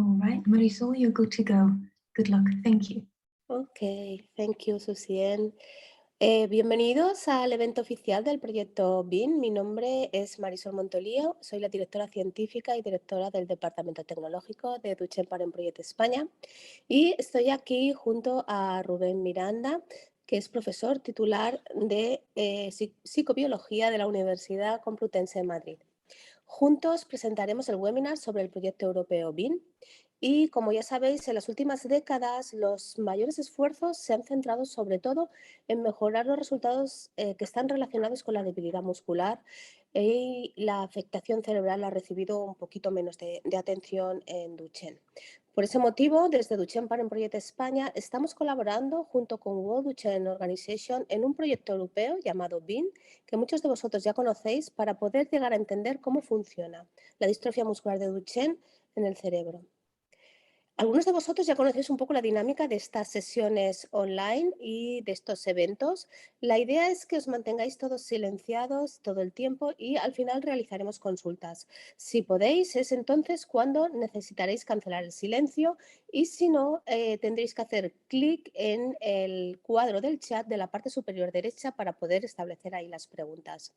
All right, Marisol, you're good to go. Good luck. Thank you. Okay, thank you, Susien. Bienvenidos al evento oficial del proyecto BIN. Mi nombre es Marisol Montolío, soy la directora científica y directora del Departamento Tecnológico de Duchen Parent Project España y estoy aquí junto a Rubén Miranda, que es profesor titular de Psicobiología de la Universidad Complutense de Madrid. Juntos presentaremos el webinar sobre el proyecto europeo BIN y, como ya sabéis, en las últimas décadas los mayores esfuerzos se han centrado sobre todo en mejorar los resultados que están relacionados con la debilidad muscular y la afectación cerebral ha recibido un poquito menos de atención en Duchenne. Por ese motivo, desde Duchenne Parent Project España estamos colaborando junto con World Duchenne Organization en un proyecto europeo llamado BIN, que muchos de vosotros ya conocéis, para poder llegar a entender cómo funciona la distrofia muscular de Duchenne en el cerebro. Algunos de vosotros ya conocéis un poco la dinámica de estas sesiones online y de estos eventos. La idea es que os mantengáis todos silenciados todo el tiempo y al final realizaremos consultas. Si podéis, es entonces cuando necesitaréis cancelar el silencio y si no, tendréis que hacer clic en el cuadro del chat de la parte superior derecha para poder establecer ahí las preguntas.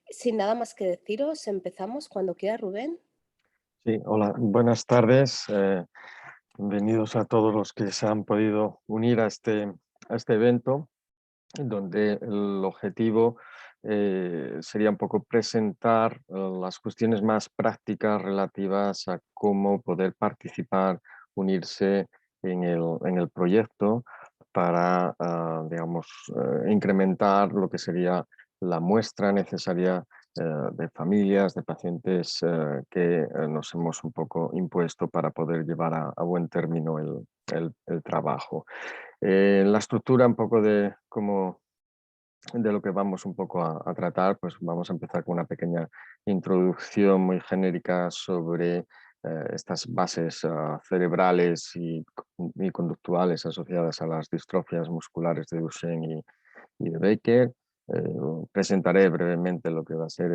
Sin nada más que deciros, empezamos cuando quiera, Rubén. Sí, hola, buenas tardes. Bienvenidos a todos los que se han podido unir a este evento, donde el objetivo sería un poco presentar las cuestiones más prácticas relativas a cómo poder participar, unirse en el proyecto para, digamos, incrementar lo que sería la muestra necesaria de familias, de pacientes que nos hemos un poco impuesto para poder llevar a buen término el trabajo. La estructura un poco de lo que vamos un poco a tratar, pues vamos a empezar con una pequeña introducción muy genérica sobre estas bases cerebrales y conductuales asociadas a las distrofias musculares de Duchenne y de Becker. Presentaré brevemente lo que va a ser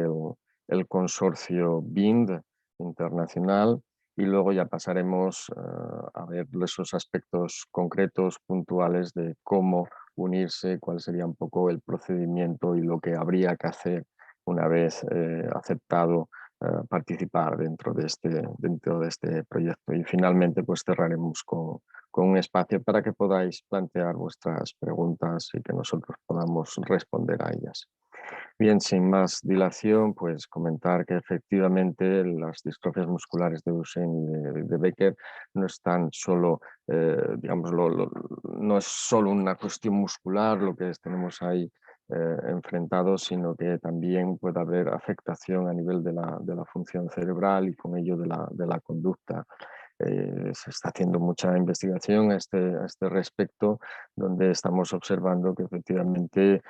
el consorcio BIND internacional y luego ya pasaremos a ver esos aspectos concretos, puntuales de cómo unirse, cuál sería un poco el procedimiento y lo que habría que hacer una vez aceptado participar dentro de este proyecto. Y finalmente pues cerraremos con un espacio para que podáis plantear vuestras preguntas y que nosotros podamos responder a ellas. Bien, sin más dilación, pues comentar que efectivamente las distrofias musculares de Duchenne y de Becker no están solo, digamos, no es solo una cuestión muscular lo que tenemos ahí enfrentados, sino que también puede haber afectación a nivel de la función cerebral y con ello de la conducta. Se está haciendo mucha investigación a este respecto, donde estamos observando que efectivamente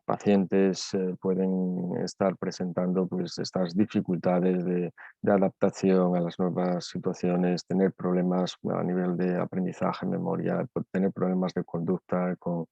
pacientes pueden estar presentando pues, estas dificultades de adaptación a las nuevas situaciones, tener problemas a nivel de aprendizaje, memoria, tener problemas de conducta con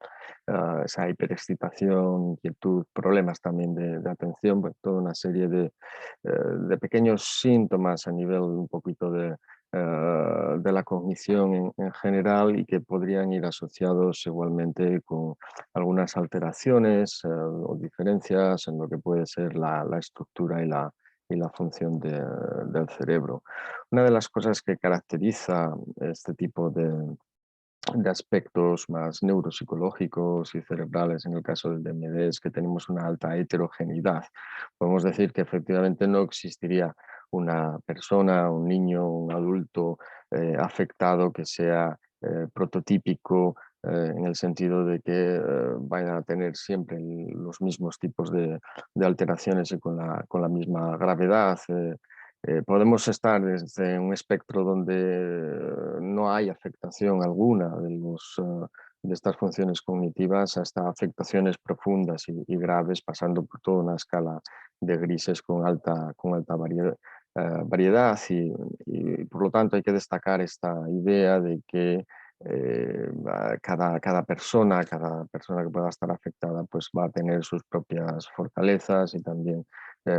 esa hiperexcitación, inquietud, problemas también de atención, pues, toda una serie de pequeños síntomas a nivel un poquito de la cognición en general y que podrían ir asociados igualmente con algunas alteraciones o diferencias en lo que puede ser la estructura y la función del cerebro. Una de las cosas que caracteriza este tipo de aspectos más neuropsicológicos y cerebrales en el caso del DMD es que tenemos una alta heterogeneidad. Podemos decir que efectivamente no existiría una persona, un niño, un adulto afectado que sea prototípico en el sentido de que vayan a tener siempre los mismos tipos de alteraciones y con la misma gravedad. Podemos estar desde un espectro donde no hay afectación alguna de estas funciones cognitivas hasta afectaciones profundas y graves, pasando por toda una escala de grises con alta variedad y por lo tanto hay que destacar esta idea de que cada persona que pueda estar afectada pues va a tener sus propias fortalezas y también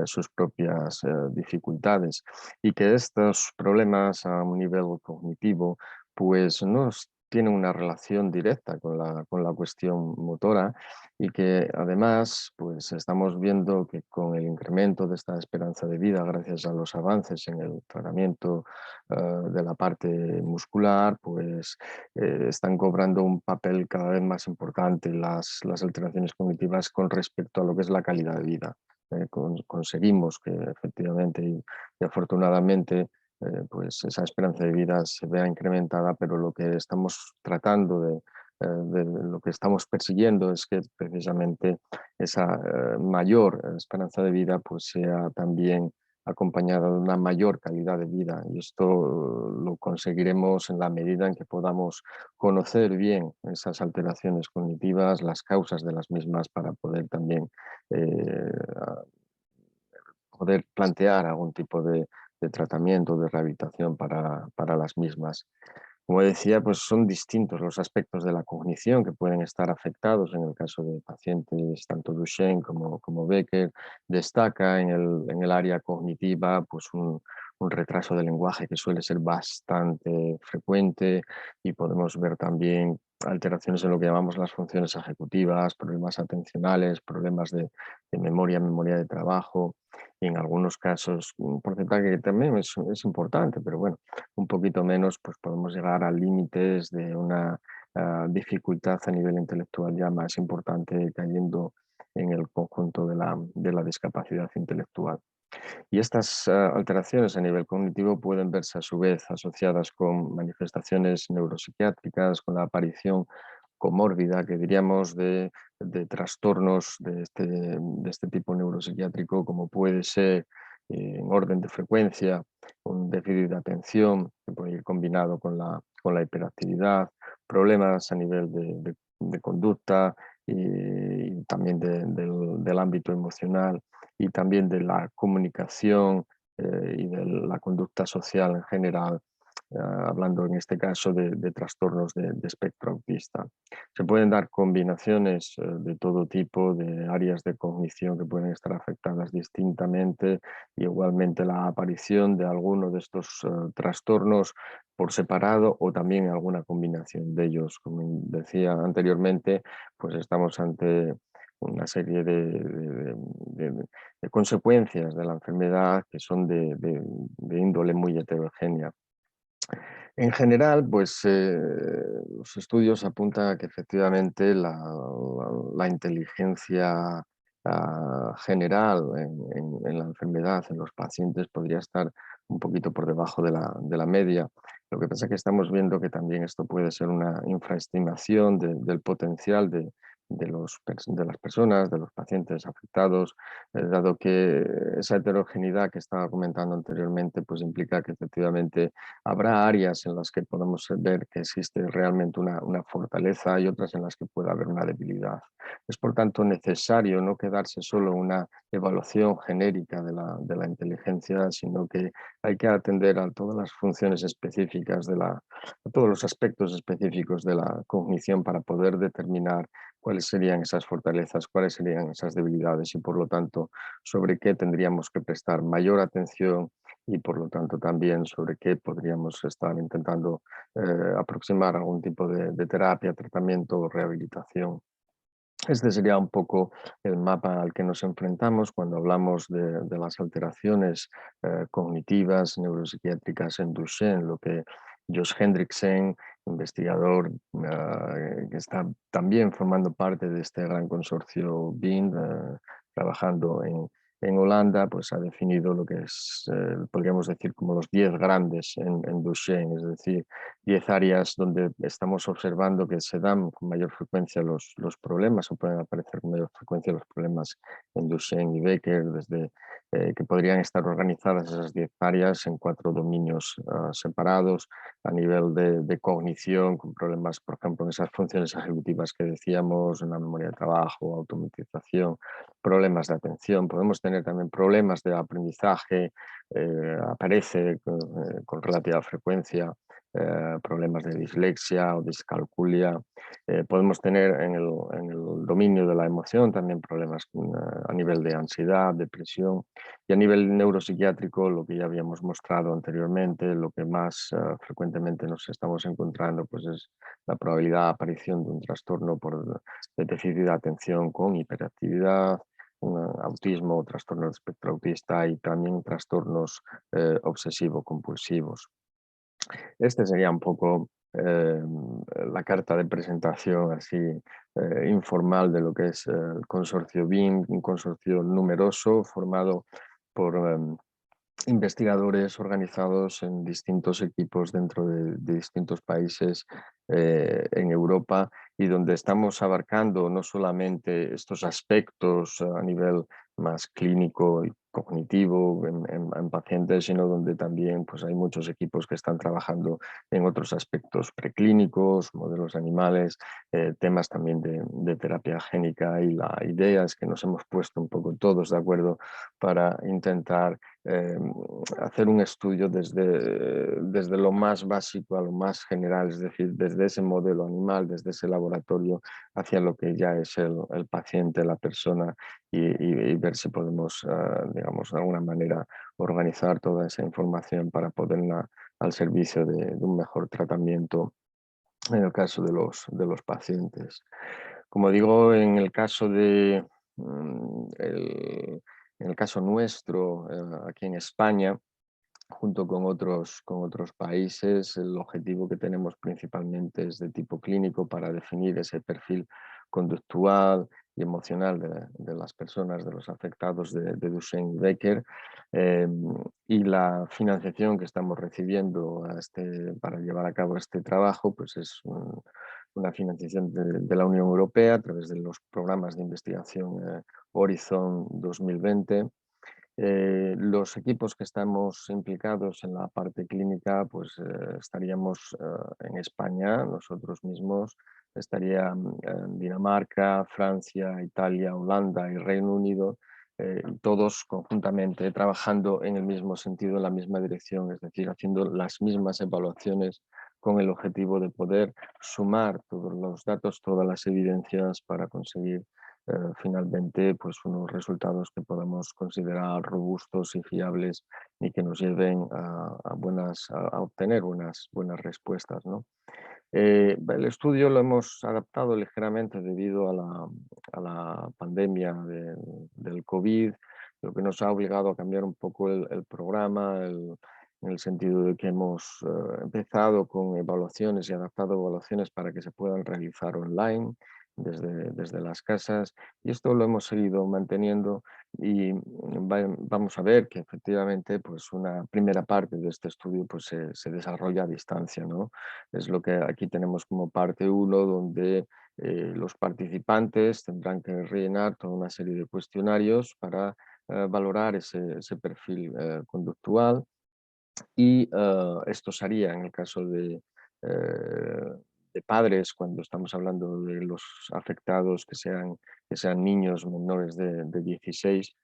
sus propias dificultades, y que estos problemas a un nivel cognitivo pues no tienen una relación directa con la cuestión motora, y que además pues estamos viendo que con el incremento de esta esperanza de vida gracias a los avances en el tratamiento de la parte muscular, pues están cobrando un papel cada vez más importante las alteraciones cognitivas con respecto a lo que es la calidad de vida. Conseguimos que efectivamente y afortunadamente pues esa esperanza de vida se vea incrementada, pero lo que estamos tratando de lo que estamos persiguiendo es que precisamente esa mayor esperanza de vida pues sea también acompañada de una mayor calidad de vida, y esto lo conseguiremos en la medida en que podamos conocer bien esas alteraciones cognitivas, las causas de las mismas, para poder también eh, poder plantear algún tipo de tratamiento, de rehabilitación para las mismas. Como decía, pues son distintos los aspectos de la cognición que pueden estar afectados en el caso de pacientes tanto Duchenne como Becker. Destaca en el área cognitiva pues un retraso del lenguaje que suele ser bastante frecuente, y podemos ver también alteraciones en lo que llamamos las funciones ejecutivas, problemas atencionales, problemas de memoria de trabajo, y en algunos casos un porcentaje que también es importante, pero bueno, un poquito menos, pues podemos llegar a límites de una dificultad a nivel intelectual ya más importante, cayendo en el conjunto de la discapacidad intelectual. Y estas alteraciones a nivel cognitivo pueden verse a su vez asociadas con manifestaciones neuropsiquiátricas, con la aparición comórbida, que diríamos, de trastornos de este tipo neuropsiquiátrico, como puede ser en orden de frecuencia, un déficit de atención, que puede ir combinado con la hiperactividad, problemas a nivel de conducta y también del ámbito emocional, y también de la comunicación y de la conducta social en general, hablando en este caso de trastornos de espectro autista. Se pueden dar combinaciones de todo tipo de áreas de cognición que pueden estar afectadas distintamente, y igualmente la aparición de alguno de estos trastornos por separado o también alguna combinación de ellos. Como decía anteriormente, pues estamos ante una serie de consecuencias de la enfermedad que son de índole muy heterogénea. En general, pues los estudios apuntan a que efectivamente la inteligencia general en la enfermedad, en los pacientes, podría estar un poquito por debajo de la media. Lo que pasa es que estamos viendo que también esto puede ser una infraestimación del potencial de las personas, de los pacientes afectados, dado que esa heterogeneidad que estaba comentando anteriormente pues implica que efectivamente habrá áreas en las que podamos ver que existe realmente una fortaleza, y otras en las que puede haber una debilidad. Es por tanto necesario no quedarse solo en una evaluación genérica de la inteligencia, sino que hay que atender a todas las funciones específicas a todos los aspectos específicos de la cognición, para poder determinar cuáles serían esas fortalezas, cuáles serían esas debilidades, y por lo tanto sobre qué tendríamos que prestar mayor atención, y por lo tanto también sobre qué podríamos estar intentando aproximar algún tipo de terapia, tratamiento o rehabilitación. Este sería un poco el mapa al que nos enfrentamos cuando hablamos de las alteraciones cognitivas neuropsiquiátricas en Duchenne, lo que Josh Hendrickson, investigador que está también formando parte de este gran consorcio BIND, trabajando en Holanda, pues ha definido lo que es, podríamos decir, como los 10 grandes en Duchenne, es decir, 10 áreas donde estamos observando que se dan con mayor frecuencia los problemas, o pueden aparecer con mayor frecuencia los problemas en Duchenne y Becker, desde que podrían estar organizadas esas 10 áreas en 4 dominios separados a nivel de cognición, con problemas, por ejemplo, en esas funciones ejecutivas que decíamos, en la memoria de trabajo, automatización, problemas de atención. Podemos tener también problemas de aprendizaje, aparece con relativa frecuencia problemas de dislexia o discalculia. Podemos tener en el dominio de la emoción también problemas a nivel de ansiedad, depresión, y a nivel neuropsiquiátrico, lo que ya habíamos mostrado anteriormente, lo que más frecuentemente nos estamos encontrando pues es la probabilidad de aparición de un trastorno por déficit de atención con hiperactividad, autismo o trastorno del espectro autista y también trastornos obsesivo-compulsivos. Este sería un poco la carta de presentación así informal de lo que es el consorcio BIM, un consorcio numeroso formado por investigadores organizados en distintos equipos dentro de distintos países en Europa, y donde estamos abarcando no solamente estos aspectos a nivel más clínico y cognitivo en pacientes, sino donde también pues, hay muchos equipos que están trabajando en otros aspectos preclínicos, modelos animales, temas también de terapia génica, y la idea es que nos hemos puesto un poco todos de acuerdo para intentar hacer un estudio desde lo más básico a lo más general, es decir, desde ese modelo animal, desde ese laboratorio, hacia lo que ya es el paciente, la persona, y ver si podemos, digamos, de alguna manera organizar toda esa información para ponerla al servicio de un mejor tratamiento en el caso de los pacientes. Como digo, en el caso de en el caso nuestro, aquí en España, junto con otros países, el objetivo que tenemos principalmente es de tipo clínico para definir ese perfil conductual y emocional de las personas, de los afectados de Duchenne y Becker. Y la financiación que estamos recibiendo para llevar a cabo este trabajo pues es una financiación de la Unión Europea a través de los programas de investigación Horizon 2020. Los equipos que estamos implicados en la parte clínica, pues estaríamos en España, nosotros mismos, estaría en Dinamarca, Francia, Italia, Holanda y Reino Unido, todos conjuntamente trabajando en el mismo sentido, en la misma dirección, es decir, haciendo las mismas evaluaciones con el objetivo de poder sumar todos los datos, todas las evidencias para conseguir finalmente pues unos resultados que podamos considerar robustos y fiables y que nos lleven a obtener buenas respuestas, ¿no? El estudio lo hemos adaptado ligeramente debido a la pandemia del COVID, lo que nos ha obligado a cambiar un poco el programa, en el sentido de que hemos empezado con evaluaciones y adaptado evaluaciones para que se puedan realizar online desde las casas, y esto lo hemos seguido manteniendo, y vamos a ver que efectivamente pues una primera parte de este estudio pues se desarrolla a distancia, ¿no? Es lo que aquí tenemos como parte 1, donde los participantes tendrán que rellenar toda una serie de cuestionarios para valorar ese perfil conductual, y esto se haría en el caso de padres, cuando estamos hablando de los afectados que sean niños menores de 16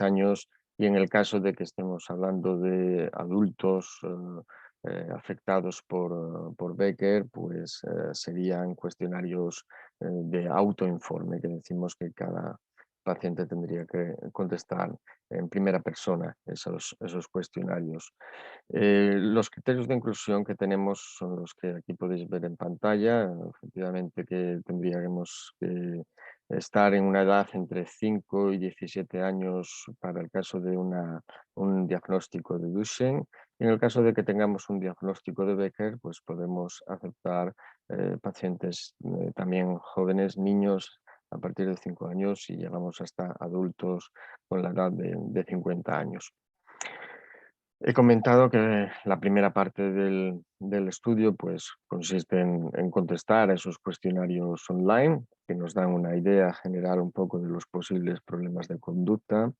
años, y en el caso de que estemos hablando de adultos afectados por Becker, pues serían cuestionarios de autoinforme, que decimos que cada paciente tendría que contestar en primera persona esos cuestionarios. Los criterios de inclusión que tenemos son los que aquí podéis ver en pantalla. Efectivamente que tendríamos que estar en una edad entre 5 y 17 años para el caso de un diagnóstico de Duchenne. Y en el caso de que tengamos un diagnóstico de Becker, pues podemos aceptar pacientes también jóvenes, niños a partir de 5 años, y llegamos hasta adultos con la edad de 50 años. He comentado que la primera parte del estudio pues, consiste en contestar a esos cuestionarios online que nos dan una idea general un poco de los posibles problemas de conducta,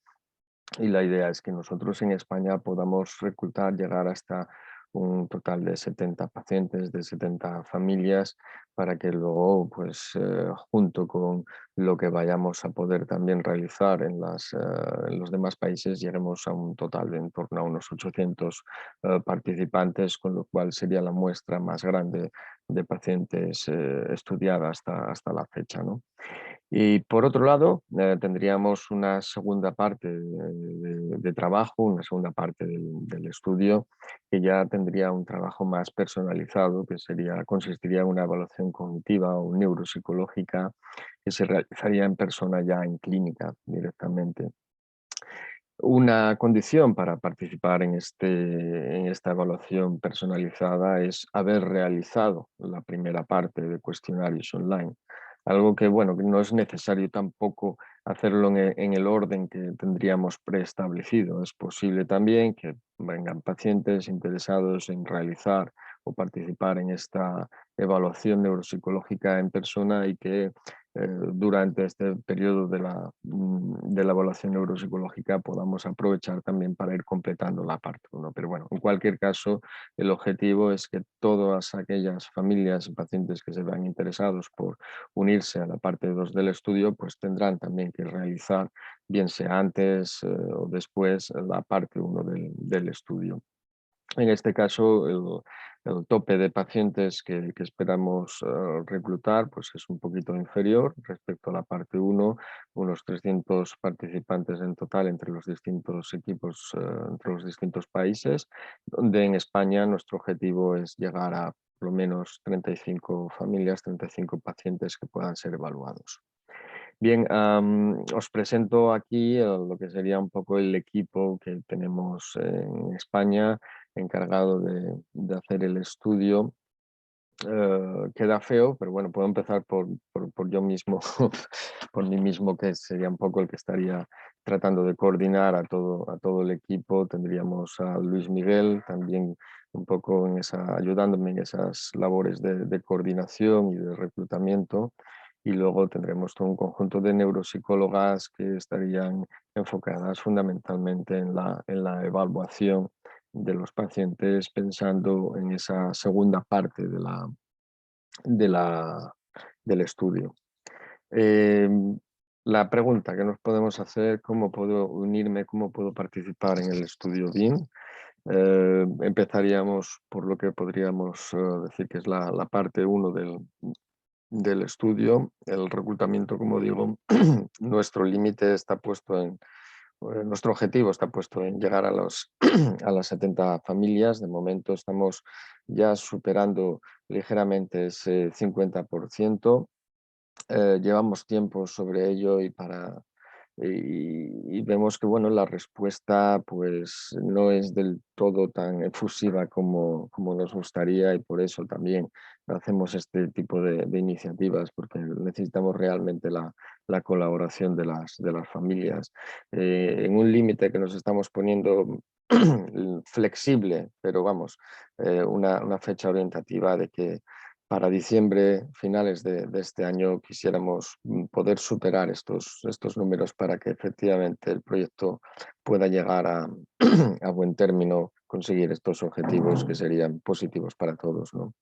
y la idea es que nosotros en España podamos reclutar, llegar hasta un total de 70 pacientes, de 70 familias, para que luego, pues, junto con lo que vayamos a poder también realizar en los demás países, lleguemos a un total de en torno a unos 800 participantes, con lo cual sería la muestra más grande de pacientes estudiada hasta la fecha, ¿no? Y por otro lado, tendríamos una segunda parte de trabajo, una segunda parte del estudio, que ya tendría un trabajo más personalizado, que consistiría en una evaluación cognitiva o neuropsicológica que se realizaría en persona, ya en clínica directamente. Una condición para participar en esta evaluación personalizada es haber realizado la primera parte de cuestionarios online. Algo que, bueno, que no es necesario tampoco hacerlo en el orden que tendríamos preestablecido. Es posible también que vengan pacientes interesados en realizar o participar en esta evaluación neuropsicológica en persona y que durante este periodo de la evaluación neuropsicológica podamos aprovechar también para ir completando la parte 1. Pero bueno, en cualquier caso, el objetivo es que todas aquellas familias y pacientes que se vean interesados por unirse a la parte 2 del estudio, pues tendrán también que realizar, bien sea antes o después, la parte 1 del estudio. En este caso, el tope de pacientes que esperamos reclutar, pues es un poquito inferior respecto a la parte 1, unos 300 participantes en total entre los distintos equipos, entre los distintos países, donde en España nuestro objetivo es llegar a por lo menos 35 familias, 35 pacientes que puedan ser evaluados. Bien, os presento aquí lo que sería un poco el equipo que tenemos en España encargado de hacer el estudio. Queda feo, pero bueno, puedo empezar por yo mismo, por mí mismo, que sería un poco el que estaría tratando de coordinar a todo el equipo. Tendríamos a Luis Miguel también un poco ayudándome en esas labores de coordinación y de reclutamiento. Y luego tendremos todo un conjunto de neuropsicólogas que estarían enfocadas fundamentalmente en la evaluación de los pacientes, pensando en esa segunda parte del estudio. La pregunta que nos podemos hacer: ¿cómo puedo unirme, cómo puedo participar en el estudio BIM? Empezaríamos por lo que podríamos decir que es la parte 1 del estudio, el reclutamiento. Como digo, nuestro límite está puesto nuestro objetivo está puesto en llegar a a las 70 familias. De momento estamos ya superando ligeramente ese 50%. Llevamos tiempo sobre ello y vemos que, bueno, la respuesta pues no es del todo tan efusiva como nos gustaría, y por eso también hacemos este tipo de iniciativas, porque necesitamos realmente la colaboración de las familias. En un límite que nos estamos poniendo flexible, pero vamos, una fecha orientativa de que para diciembre, finales de este año, quisiéramos poder superar estos números para que efectivamente el proyecto pueda llegar a buen término, conseguir estos objetivos que serían positivos para todos, ¿no?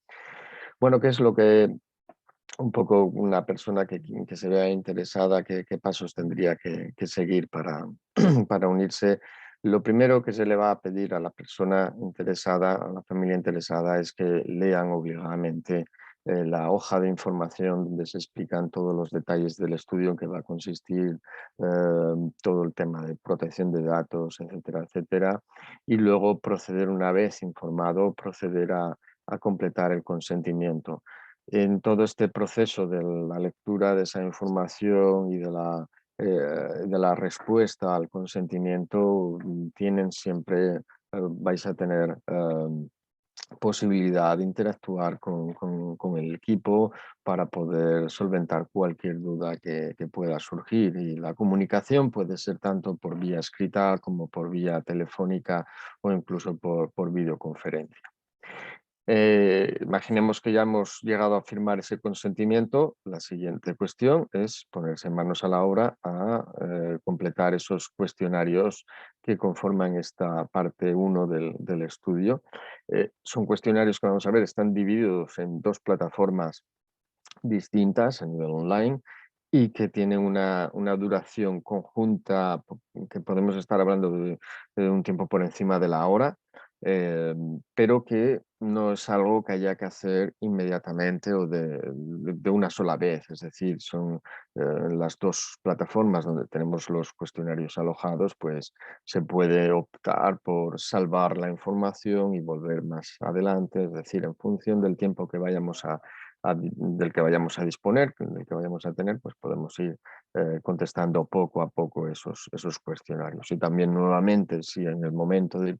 Bueno, ¿qué es lo que un poco una persona que se vea interesada, qué pasos tendría que seguir para unirse? Lo primero que se le va a pedir a la persona interesada, a la familia interesada, es que lean obligadamente la hoja de información donde se explican todos los detalles del estudio, en que va a consistir todo el tema de protección de datos, etcétera, etcétera. Y luego proceder, una vez informado, proceder a completar el consentimiento. En todo este proceso de la lectura de esa información y de la respuesta al consentimiento, tienen siempre, vais a tener posibilidad de interactuar con el equipo para poder solventar cualquier duda que pueda surgir. Y la comunicación puede ser tanto por vía escrita como por vía telefónica o incluso por videoconferencia. Imaginemos que ya hemos llegado a firmar ese consentimiento. La siguiente cuestión es ponerse manos a la obra a completar esos cuestionarios que conforman esta parte 1 del estudio. Son cuestionarios que, vamos a ver, están divididos en 2 plataformas distintas a nivel online y que tienen una duración conjunta que podemos estar hablando de un tiempo por encima de la hora, pero que no es algo que haya que hacer inmediatamente o de una sola vez. Es decir, son las 2 plataformas donde tenemos los cuestionarios alojados, pues se puede optar por salvar la información y volver más adelante, es decir, en función del tiempo que vayamos del que vayamos a disponer, del que vayamos a tener, pues podemos ir contestando poco a poco esos cuestionarios. Y también nuevamente, si en el momento de ir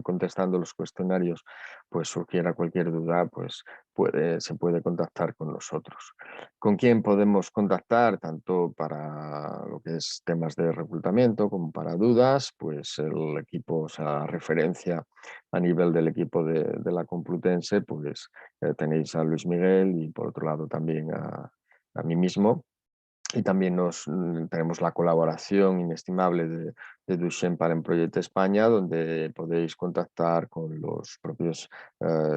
contestando los cuestionarios pues surgiera cualquier duda, pues se puede contactar con nosotros. ¿Con quién podemos contactar? Tanto para lo que es temas de reclutamiento como para dudas, pues el equipo, o sea, la referencia a nivel del equipo de la Complutense, pues tenéis a Luis Miguel y por otro lado también a mí mismo. Y también tenemos la colaboración inestimable de Duchenne Parent Project España, donde podéis contactar con los propios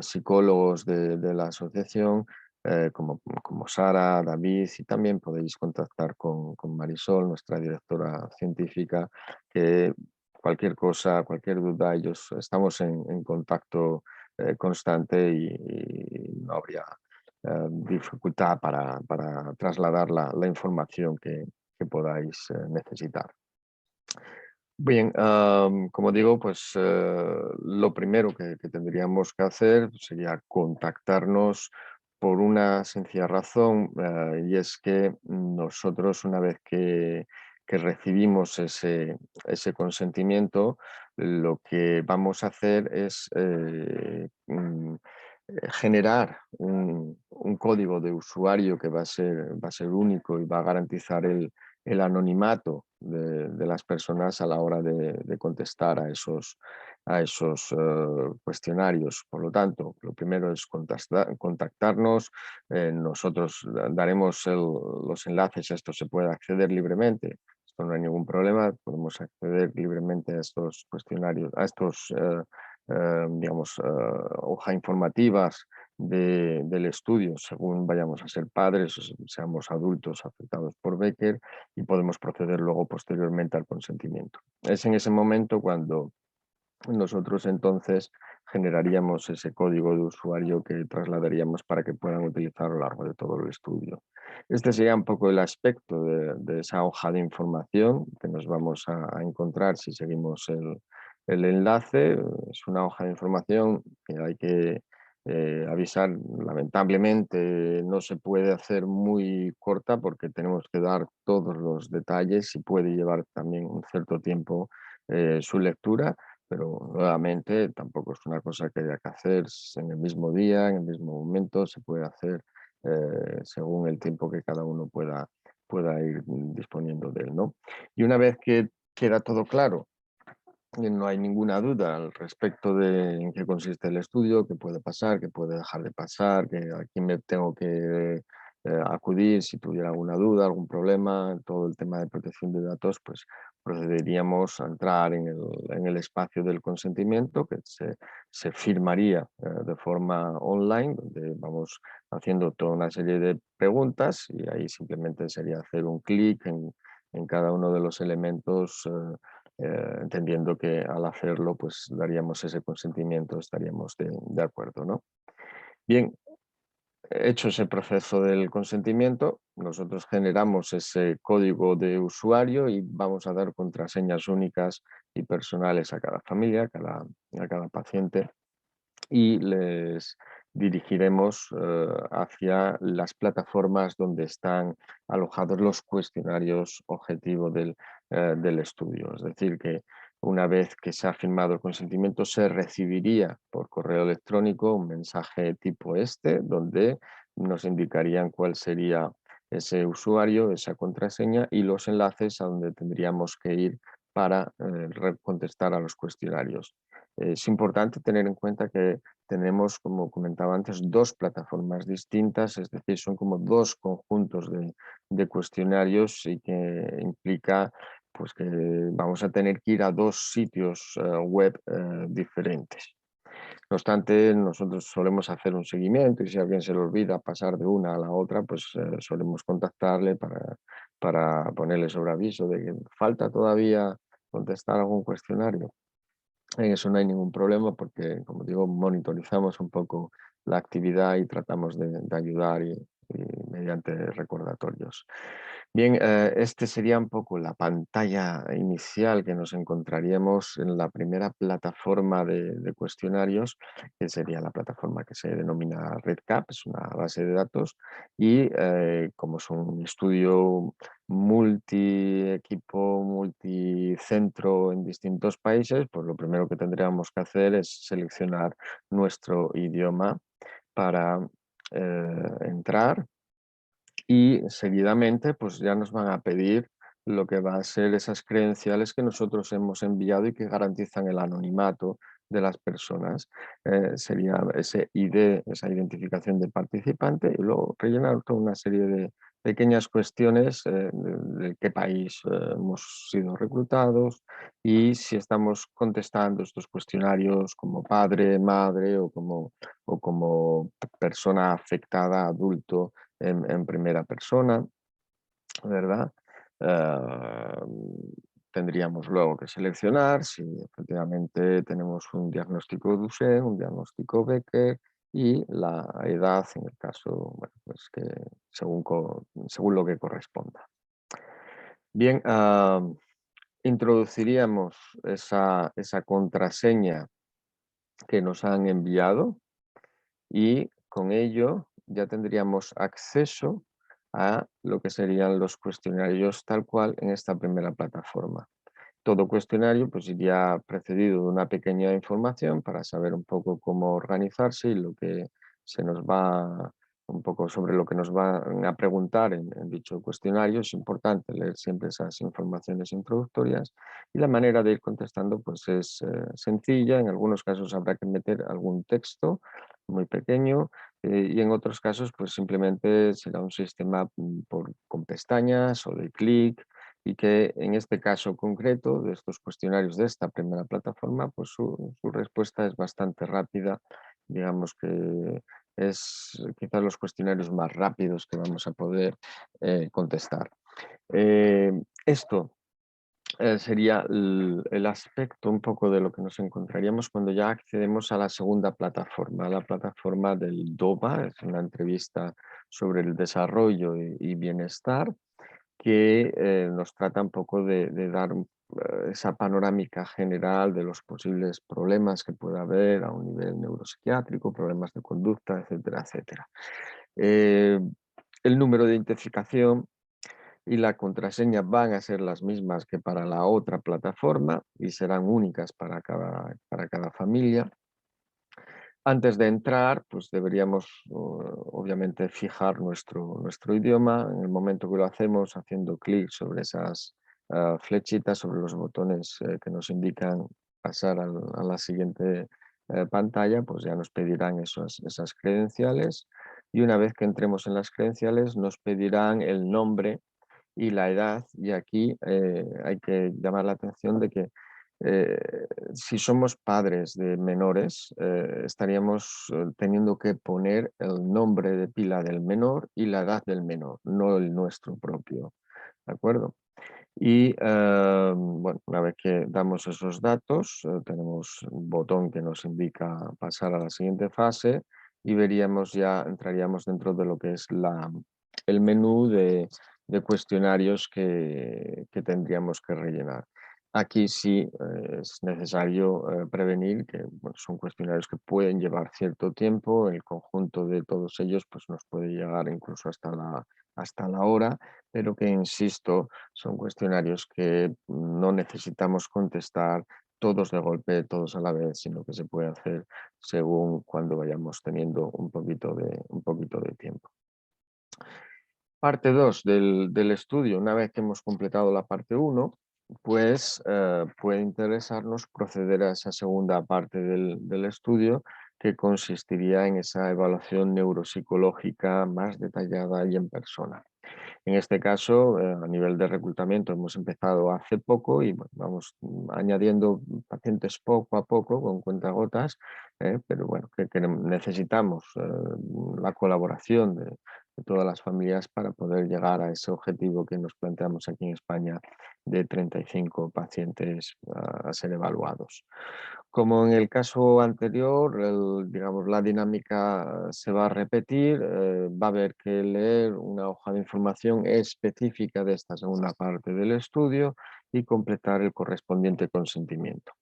psicólogos de la asociación, como Sara, David, y también podéis contactar con Marisol, nuestra directora científica, que cualquier cosa, cualquier duda, estamos en contacto constante y no habría dificultad para trasladar la información que podáis necesitar. Bien, como digo, pues lo primero que tendríamos que hacer sería contactarnos por una sencilla razón, y es que nosotros una vez que recibimos ese consentimiento, lo que vamos a hacer es generar un código de usuario que va a ser único y va a garantizar el anonimato de las personas a la hora de contestar a esos cuestionarios. Por lo tanto, lo primero es contactarnos. Nosotros daremos los enlaces, a esto se puede acceder libremente. Esto no hay ningún problema, podemos acceder libremente a estos cuestionarios, a estos digamos, hojas informativas del estudio según vayamos a ser padres o seamos adultos afectados por Becker, y podemos proceder luego posteriormente al consentimiento. Es en ese momento cuando nosotros entonces generaríamos ese código de usuario que trasladaríamos para que puedan utilizar a lo largo de todo el estudio. Este sería un poco el aspecto de esa hoja de información que nos vamos a encontrar si seguimos el enlace. Es una hoja de información que hay que avisar, lamentablemente no se puede hacer muy corta porque tenemos que dar todos los detalles y puede llevar también un cierto tiempo su lectura, pero nuevamente tampoco es una cosa que haya que hacer en el mismo día, en el mismo momento, se puede hacer según el tiempo que cada uno pueda ir disponiendo de él, ¿no? Y una vez que queda todo claro, no hay ninguna duda al respecto de en qué consiste el estudio, qué puede pasar, qué puede dejar de pasar, a quién me tengo que acudir si tuviera alguna duda, algún problema, todo el tema de protección de datos, pues procederíamos a entrar en el espacio del consentimiento que se firmaría de forma online, donde vamos haciendo toda una serie de preguntas y ahí simplemente sería hacer un clic en cada uno de los elementos, entendiendo que al hacerlo pues daríamos ese consentimiento, estaríamos de acuerdo, ¿no? Bien, hecho ese proceso del consentimiento, nosotros generamos ese código de usuario y vamos a dar contraseñas únicas y personales a cada familia, a cada paciente, y les dirigiremos hacia las plataformas donde están alojados los cuestionarios objetivo del estudio. Es decir, que una vez que se ha firmado el consentimiento, se recibiría por correo electrónico un mensaje tipo este, donde nos indicarían cuál sería ese usuario, esa contraseña y los enlaces a donde tendríamos que ir para contestar a los cuestionarios. Es importante tener en cuenta que tenemos, como comentaba antes, 2 plataformas distintas, es decir, son como 2 conjuntos de cuestionarios y que implica pues que vamos a tener que ir a 2 sitios web diferentes. No obstante, nosotros solemos hacer un seguimiento y si a alguien se le olvida pasar de una a la otra, pues solemos contactarle para ponerle sobre aviso de que falta todavía contestar algún cuestionario. En eso no hay ningún problema porque, como digo, monitorizamos un poco la actividad y tratamos de ayudar y mediante recordatorios. Bien, este sería un poco la pantalla inicial que nos encontraríamos en la primera plataforma de cuestionarios, que sería la plataforma que se denomina RedCap, es una base de datos, y como es un estudio multi-equipo, multicentro en distintos países, pues lo primero que tendríamos que hacer es seleccionar nuestro idioma para entrar y seguidamente pues ya nos van a pedir lo que va a ser esas credenciales que nosotros hemos enviado y que garantizan el anonimato de las personas. Sería ese ID, esa identificación de participante y luego rellenar toda una serie de pequeñas cuestiones de qué país hemos sido reclutados y si estamos contestando estos cuestionarios como padre, madre o como persona afectada, adulto en primera persona, ¿verdad? Eh, Tendríamos luego que seleccionar si efectivamente tenemos un diagnóstico Duchenne, un diagnóstico Becker y la edad en el caso, bueno, pues que según lo que corresponda. Bien, introduciríamos esa contraseña que nos han enviado y con ello ya tendríamos acceso a lo que serían los cuestionarios tal cual en esta primera plataforma. Todo cuestionario pues iría precedido de una pequeña información para saber un poco cómo organizarse y lo que se nos va un poco sobre lo que nos van a preguntar en dicho cuestionario. Es importante leer siempre esas informaciones introductorias y la manera de ir contestando pues es sencilla. En algunos casos habrá que meter algún texto muy pequeño y en otros casos pues simplemente será un sistema con pestañas o de clic y que en este caso concreto de estos cuestionarios de esta primera plataforma, pues su respuesta es bastante rápida. Digamos que es quizás los cuestionarios más rápidos que vamos a poder contestar. Esto sería el aspecto un poco de lo que nos encontraríamos cuando ya accedemos a la segunda plataforma, la plataforma del DOVA, es una entrevista sobre el desarrollo y bienestar que nos trata un poco de dar esa panorámica general de los posibles problemas que pueda haber a un nivel neuropsiquiátrico, problemas de conducta, etcétera, etcétera. El número de identificación y la contraseña van a ser las mismas que para la otra plataforma y serán únicas para cada familia. Antes de entrar, pues deberíamos obviamente fijar nuestro idioma. En el momento que lo hacemos, haciendo clic sobre esas flechitas, sobre los botones que nos indican pasar a la siguiente pantalla, pues ya nos pedirán esas credenciales. Y una vez que entremos en las credenciales, nos pedirán el nombre y la edad. Y aquí hay que llamar la atención de que si somos padres de menores, estaríamos teniendo que poner el nombre de pila del menor y la edad del menor, no el nuestro propio, ¿de acuerdo? Y bueno, una vez que damos esos datos, tenemos un botón que nos indica pasar a la siguiente fase y entraríamos dentro de lo que es el menú de cuestionarios que tendríamos que rellenar. Aquí sí es necesario prevenir que bueno, son cuestionarios que pueden llevar cierto tiempo, el conjunto de todos ellos pues, nos puede llegar incluso hasta la hora, pero que, insisto, son cuestionarios que no necesitamos contestar todos de golpe, todos a la vez, sino que se puede hacer según cuando vayamos teniendo un poquito de tiempo. Parte 2 del estudio. Una vez que hemos completado la parte 1, pues puede interesarnos proceder a esa segunda parte del estudio, que consistiría en esa evaluación neuropsicológica más detallada y en persona. En este caso, a nivel de reclutamiento hemos empezado hace poco y bueno, vamos añadiendo pacientes poco a poco con cuentagotas, pero bueno, que necesitamos la colaboración de todas las familias para poder llegar a ese objetivo que nos planteamos aquí en España de 35 pacientes a ser evaluados. Como en el caso anterior, digamos, la dinámica se va a repetir, va a haber que leer una hoja de información específica de esta segunda parte del estudio y completar el correspondiente consentimiento.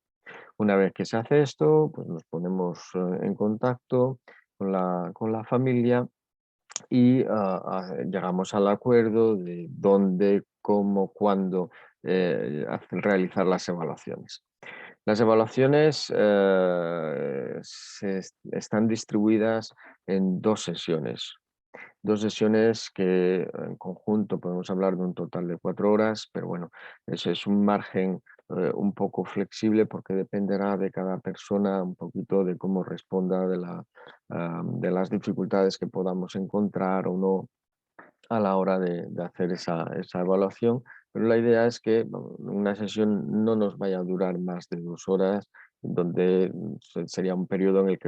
Una vez que se hace esto, pues nos ponemos en contacto con la familia y llegamos al acuerdo de dónde, cómo, cuándo realizar las evaluaciones. Las evaluaciones están distribuidas en dos sesiones que en conjunto podemos hablar de un total de 4 horas, pero bueno, eso es un margen un poco flexible porque dependerá de cada persona un poquito de cómo responda de las dificultades que podamos encontrar o no a la hora de hacer esa evaluación, pero la idea es que una sesión no nos vaya a durar más de 2 horas, donde sería un periodo en el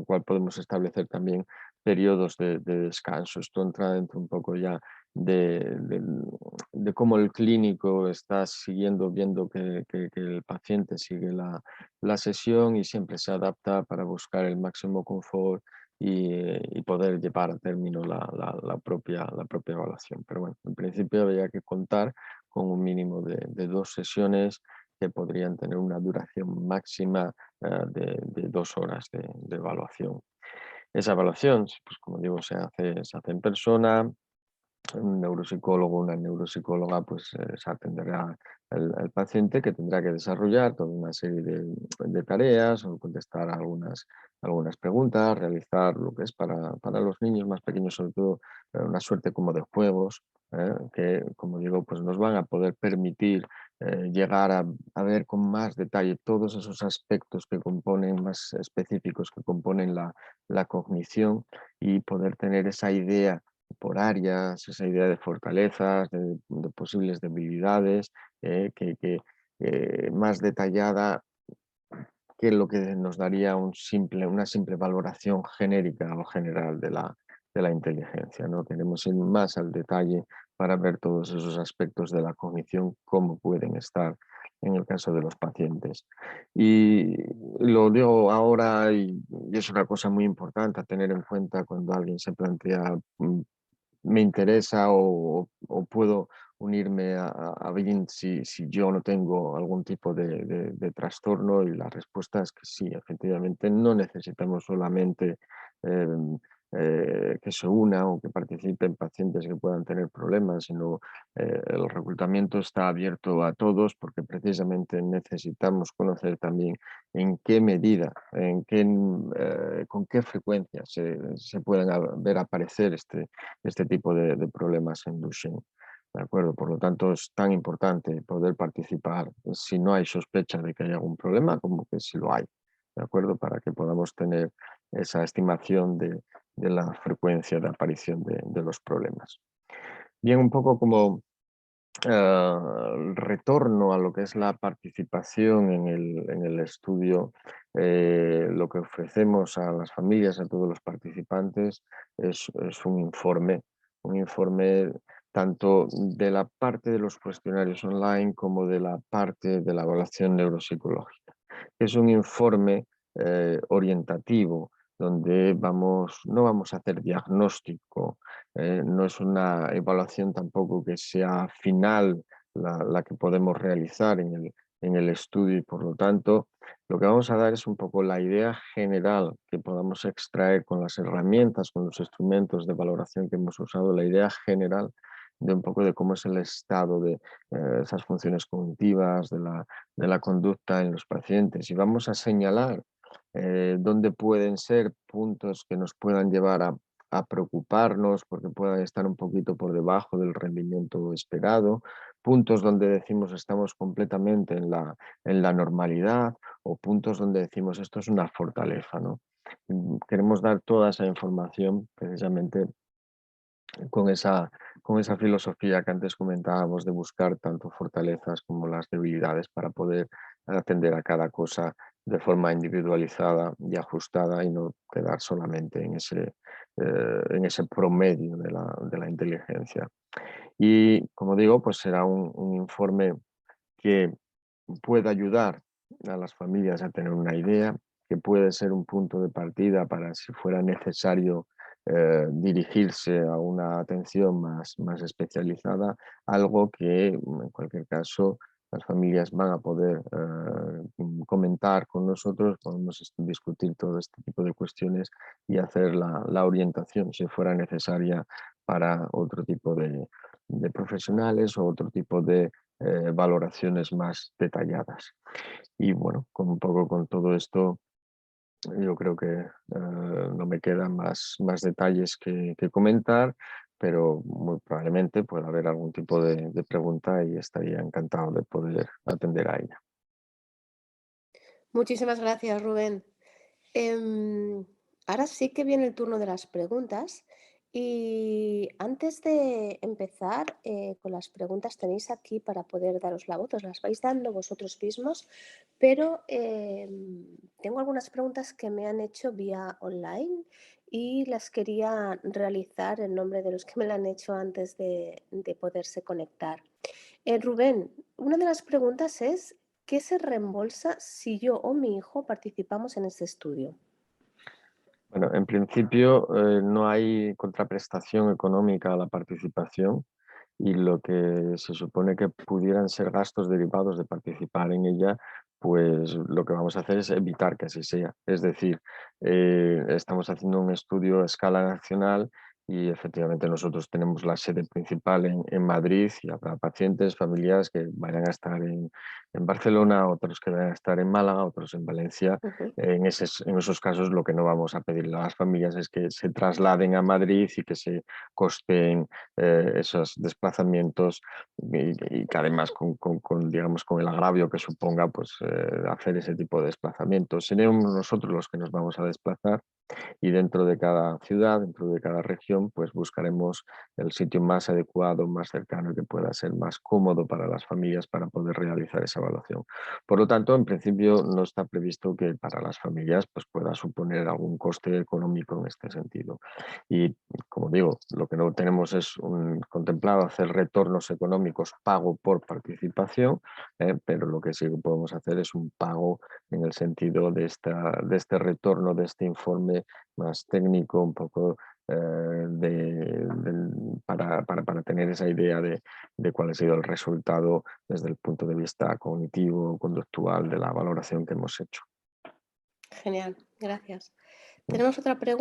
cual podemos establecer también periodos de descanso. Esto entra dentro un poco ya de cómo el clínico está siguiendo, viendo que el paciente sigue la sesión y siempre se adapta para buscar el máximo confort y poder llevar a término la propia evaluación. Pero bueno, en principio habría que contar con un mínimo de 2 sesiones que podrían tener una duración máxima de 2 horas de evaluación. Esa evaluación, pues como digo, se hace en persona. Un neuropsicólogo, una neuropsicóloga, pues se atenderá al paciente, que tendrá que desarrollar toda una serie de tareas o contestar algunas preguntas, realizar lo que es para los niños más pequeños, sobre todo una suerte como de juegos, que, como digo, pues nos van a poder permitir llegar a ver con más detalle todos esos aspectos que componen, más específicos, que componen la cognición, y poder tener esa idea por áreas, esa idea de fortalezas, de posibles debilidades, más detallada que lo que nos daría una simple valoración genérica o general de la inteligencia, ¿no? Queremos ir más al detalle para ver todos esos aspectos de la cognición, cómo pueden estar en el caso de los pacientes. Y lo digo ahora, y es una cosa muy importante a tener en cuenta cuando alguien se plantea me interesa o puedo unirme a BIM si yo no tengo algún tipo de trastorno, y la respuesta es que sí, efectivamente no necesitamos solamente eh, que se una o que participen pacientes que puedan tener problemas, sino el reclutamiento está abierto a todos, porque precisamente necesitamos conocer también en qué medida, con qué frecuencia se pueden ver aparecer este tipo de problemas en Duchenne. ¿De acuerdo? Por lo tanto, es tan importante poder participar si no hay sospecha de que haya algún problema, como que si lo hay. ¿De acuerdo? Para que podamos tener esa estimación de la frecuencia de aparición de los problemas. Bien, un poco como retorno a lo que es la participación en el estudio, lo que ofrecemos a las familias, a todos los participantes, es un informe tanto de la parte de los cuestionarios online como de la parte de la evaluación neuropsicológica. Es un informe orientativo, donde no vamos a hacer diagnóstico, no es una evaluación tampoco que sea final la que podemos realizar en el estudio, y por lo tanto lo que vamos a dar es un poco la idea general que podamos extraer con las herramientas, con los instrumentos de valoración que hemos usado, la idea general de un poco de cómo es el estado de esas funciones cognitivas, de la conducta en los pacientes, y vamos a señalar dónde pueden ser puntos que nos puedan llevar a preocuparnos porque puedan estar un poquito por debajo del rendimiento esperado, puntos donde decimos estamos completamente en la normalidad, o puntos donde decimos esto es una fortaleza, ¿no? Queremos dar toda esa información precisamente con esa filosofía que antes comentábamos de buscar tanto fortalezas como las debilidades para poder atender a cada cosa de forma individualizada y ajustada y no quedar solamente en ese promedio de la inteligencia. Y como digo, pues será un informe que pueda ayudar a las familias a tener una idea, que puede ser un punto de partida para si fuera necesario dirigirse a una atención más especializada, algo que en cualquier caso las familias van a poder comentar con nosotros, podemos discutir todo este tipo de cuestiones y hacer la orientación si fuera necesaria para otro tipo de profesionales o otro tipo de valoraciones más detalladas. Y bueno, con un poco con todo esto, yo creo que no me quedan más detalles que comentar, pero muy probablemente pueda haber algún tipo de pregunta y estaría encantado de poder atender a ella. Muchísimas gracias, Rubén. Ahora sí que viene el turno de las preguntas. Y antes de empezar con las preguntas, tenéis aquí para poder daros la voz, os las vais dando vosotros mismos, pero tengo algunas preguntas que me han hecho vía online y las quería realizar en nombre de los que me la han hecho antes de poderse conectar. Rubén, una de las preguntas es, ¿qué se reembolsa si yo o mi hijo participamos en este estudio? Bueno, en principio no hay contraprestación económica a la participación y lo que se supone que pudieran ser gastos derivados de participar en ella, pues lo que vamos a hacer es evitar que así sea. Es decir, estamos haciendo un estudio a escala nacional y efectivamente nosotros tenemos la sede principal en Madrid y habrá pacientes, familiares que vayan a estar en Barcelona, otros que vayan a estar en Málaga, otros en Valencia. Ujú. En esos casos lo que no vamos a pedirle a las familias es que se trasladen a Madrid y que se costeen esos desplazamientos y que además digamos, con el agravio que suponga pues, hacer ese tipo de desplazamientos. Seremos nosotros los que nos vamos a desplazar y dentro de cada ciudad, dentro de cada región, pues buscaremos el sitio más adecuado, más cercano y que pueda ser más cómodo para las familias para poder realizar esa evaluación. Por lo tanto, en principio no está previsto que para las familias pues, pueda suponer algún coste económico en este sentido. Y como digo, lo que no tenemos es contemplado hacer retornos económicos pago por participación, pero lo que sí que podemos hacer es un pago en el sentido de este retorno, de este informe más técnico, un poco para tener esa idea de cuál ha sido el resultado desde el punto de vista cognitivo, conductual de la valoración que hemos hecho. Genial, gracias. Tenemos otra pregunta.